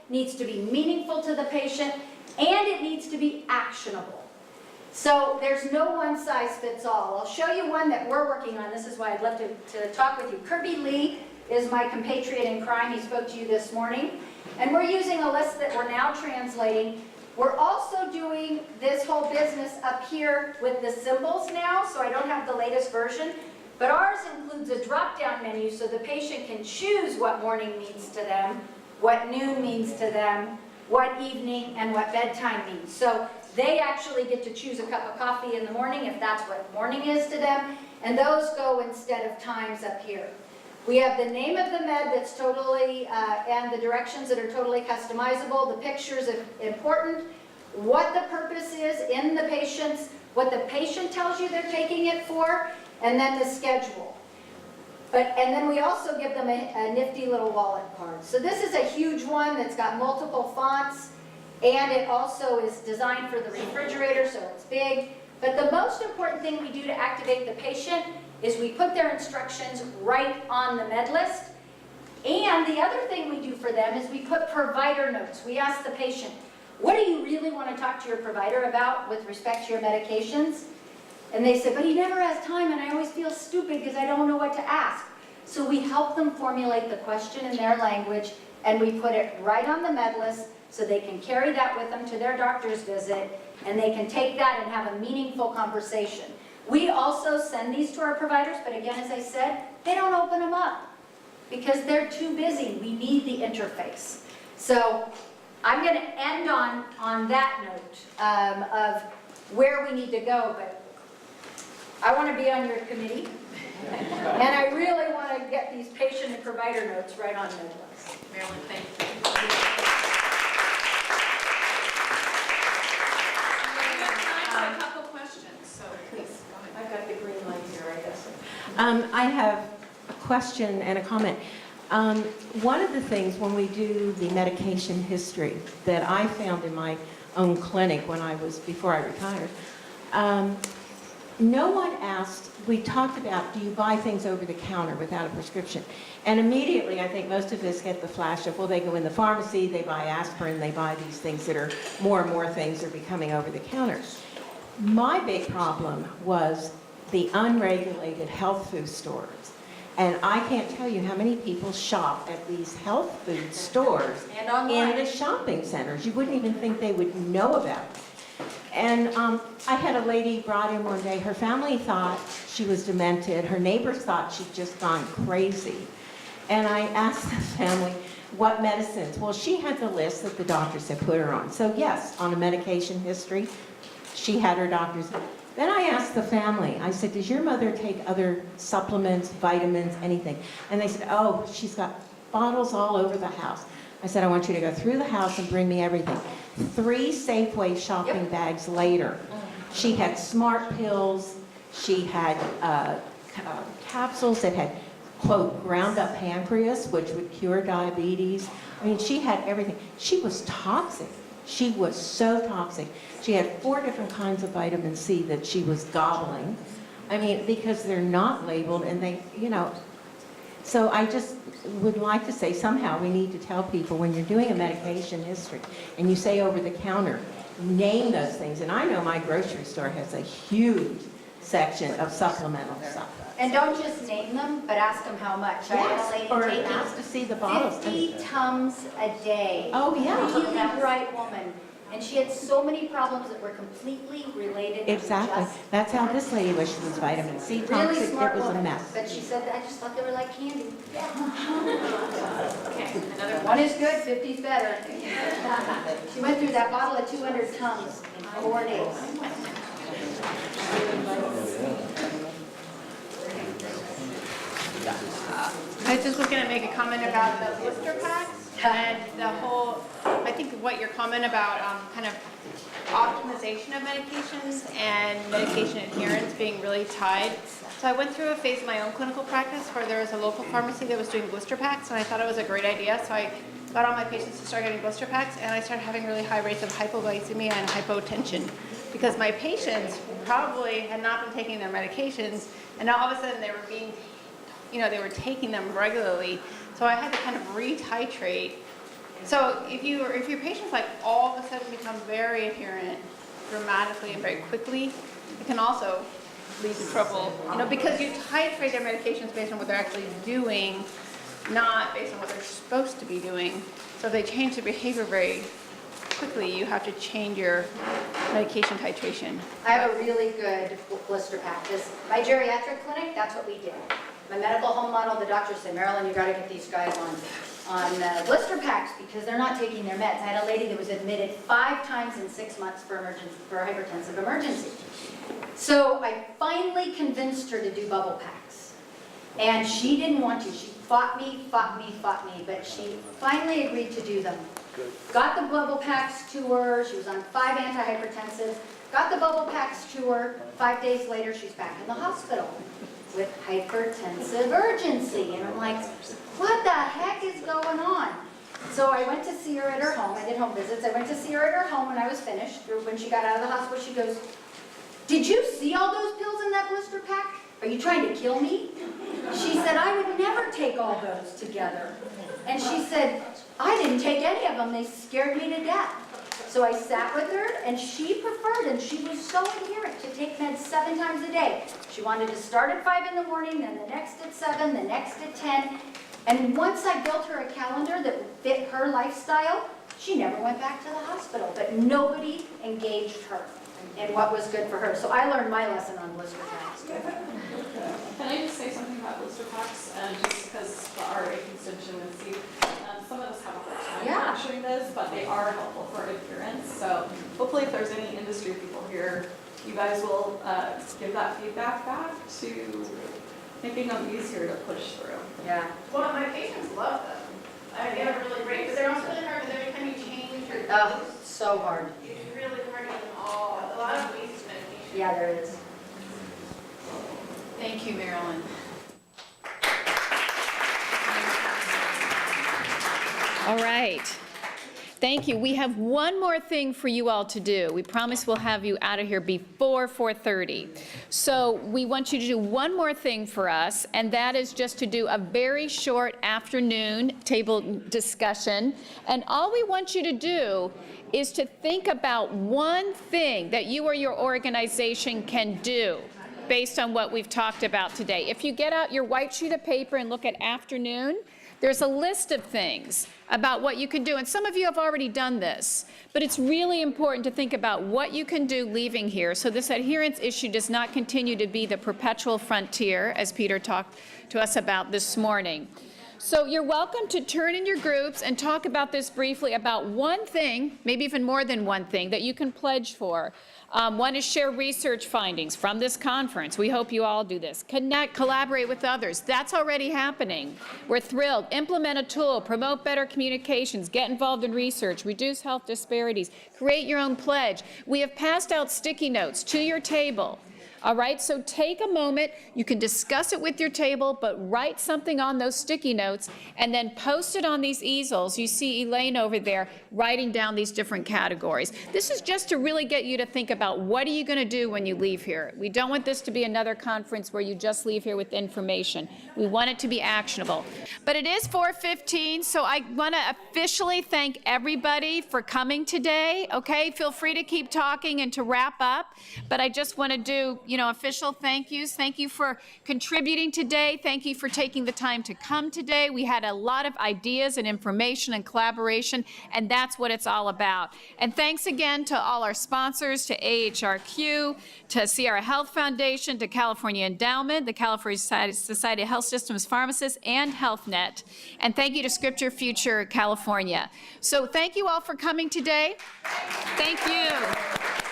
needs to be meaningful to the patient, and it needs to be actionable. So there's no one size fits all. I'll show you one that we're working on. This is why I'd love to talk with you. Kirby Lee is my compatriot in crime. He spoke to you this morning. And we're using a list that we're now translating. We're also doing this whole business up here with the symbols now, so I don't have the latest version. But ours includes a drop-down menu so the patient can choose what morning means to them, what noon means to them, what evening, and what bedtime means. So they actually get to choose a cup of coffee in the morning if that's what morning is to them, and those go instead of times up here. We have the name of the med that's totally, and the directions that are totally customizable, the pictures are important, what the purpose is in the patient's, what the patient tells you they're taking it for, and then the schedule. And then we also give them a nifty little wallet card. So this is a huge one that's got multiple fonts, and it also is designed for the refrigerator, so it's big. But the most important thing we do to activate the patient is we put their instructions right on the med list. And the other thing we do for them is we put provider notes. We ask the patient, what do you really want to talk to your provider about with respect to your medications? And they say, but he never has time and I always feel stupid because I don't know what to ask. So we help them formulate the question in their language, and we put it right on the med list so they can carry that with them to their doctor's visit, and they can take that and have a meaningful conversation. We also send these to our providers, but again, as I said, they don't open them up because they're too busy. We need the interface. So I'm going to end on that note of where we need to go, but I want to be on your committee, and I really want to get these patient and provider notes right on Midwest. Marilyn, thank you. We've got time for a couple questions, so please go ahead. I've got the green light here, I guess. I have a question and a comment. One of the things when we do the medication history that I found in my own clinic before I retired, no one asked, we talked about, do you buy things over the counter without a prescription? And immediately, I think most of us get the flash of, well, they go in the pharmacy, they buy aspirin, they buy these things that are more and more things are becoming over the counter. My big problem was the unregulated health food stores. And I can't tell you how many people shop at these health food stores And in the shopping centers. You wouldn't even think they would know about it. And I had a lady brought in one day. Her family thought she was demented. Her neighbors thought she'd just gone crazy. And I asked the family, what medicines? Well, she had the list that the doctors had put her on. So yes, on a medication history, she had her doctors. Then I asked the family, I said, does your mother take other supplements, vitamins, anything? And they said, oh, she's got bottles all over the house. I said, I want you to go through the house and bring me everything. 3 Safeway shopping bags later, she had smart pills, she had capsules that had, quote, ground up pancreas, which would cure diabetes. I mean, she had everything. She was toxic. She was so toxic. She had 4 different kinds of vitamin C that she was gobbling. I mean, because they're not labeled and they, you know. So I just would like to say somehow we need to tell people when you're doing a medication history and you say over the counter, name those things. And I know my grocery store has a huge section of supplemental stuff. And don't just name them, but ask them how much. Yes, or taking ask to see the bottles. 50 Tums a day. Oh, yeah. Really bright woman. And she had so many problems that were completely related Exactly. to just That's how this lady was. She was vitamin C really toxic. smart It was a woman. mess. But she said, I just thought they were like candy. Okay, another One is good, 50's better. She went through that bottle of 200 Tums in 4 days. I just was going to make a comment about the blister packs and the whole, I think what your comment about kind of optimization of medications and medication adherence being really tied. So I went through a phase of my own clinical practice where there was a local pharmacy that was doing blister packs, and I thought it was a great idea. So I got all my patients to start getting blister packs, and I started having really high rates of hypoglycemia and hypotension because my patients probably had not been taking their medications, and now all of a sudden they were being, they were taking them regularly. So I had to kind of retitrate So if your patients like all of a sudden become very adherent dramatically and very quickly, it can also lead to trouble, because you titrate their medications based on what they're actually doing, not based on what they're supposed to be doing. So if they change their behavior very quickly, you have to change your medication titration. I have a really good blister pack. My geriatric clinic, that's what we did. My medical home model, the doctor said, Marilyn, you got to get these guys on blister packs because they're not taking their meds. I had a lady that was admitted 5 times in 6 months for hypertensive emergency. So I finally convinced her to do bubble packs. And she didn't want to. She fought me, but she finally agreed to do them. Got the bubble packs to her. She was on 5 antihypertensives. Got the bubble packs to her. 5 days later, she's back in the hospital with hypertensive urgency. And I'm like, what the heck is going on? So I went to see her at her home. I did home visits. I went to see her at her home when I was finished. When she got out of the hospital, she goes, did you see all those pills in that blister pack? Are you trying to kill me? She said, I would never take all those together. And she said, I didn't take any of them. They scared me to death. So I sat with her, and she preferred, and she was so adherent to take meds 7 times a day. She wanted to start at 5 in the morning, then the next at 7, the next at 10. And once I built her a calendar that fit her lifestyle, she never went back to the hospital. But nobody engaged her in what was good for her. So I learned my lesson on blister packs. Can I just say something about blister packs? Just because the RA constituency, some of us have a hard time capturing this, but they are helpful for adherence. So hopefully if there's any industry people here, you guys will give that feedback back to making them easier to push through. Yeah. Well, my patients love them. I mean, they're really great, but they're also really hard because every time you change your Oh, so hard. it's really hard to get them all. A lot of wasted medication. Yeah, there is. Thank you, Marilyn. All right. Thank you. We have one more thing for you all to do. We promise we'll have you out of here before 4:30. So we want you to do one more thing for us, and that is just to do a very short afternoon table discussion. And all we want you to do is to think about one thing that you or your organization can do based on what we've talked about today. If you get out your white sheet of paper and look at afternoon, there's a list of things about what you can do, and some of you have already done this, but it's really important to think about what you can do leaving here so this adherence issue does not continue to be the perpetual frontier, as Peter talked to us about this morning. So you're welcome to turn in your groups and talk about this briefly, about one thing, maybe even more than one thing, that you can pledge for. One is share research findings from this conference. We hope you all do this. Connect, collaborate with others. That's already happening. We're thrilled. Implement a tool, promote better communications, get involved in research, reduce health disparities, create your own pledge. We have passed out sticky notes to your table. All right, so take a moment. You can discuss it with your table, but write something on those sticky notes and then post it on these easels. You see Elaine over there writing down these different categories. This is just to really get you to think about what are you going to do when you leave here. We don't want this to be another conference where you just leave here with information. We want it to be actionable. But it is 4:15, so I want to officially thank everybody for coming today. Okay, feel free to keep talking and to wrap up, but I just want to do official thank yous. Thank you for contributing today. Thank you for taking the time to come today. We had a lot of ideas and information and collaboration, and that's what it's all about. And thanks again to all our sponsors, to AHRQ, to Sierra Health Foundation, to California Endowment, the California Society of Health Systems Pharmacists, and HealthNet. And thank you to Scripture Future California. So thank you all for coming today. Thank you.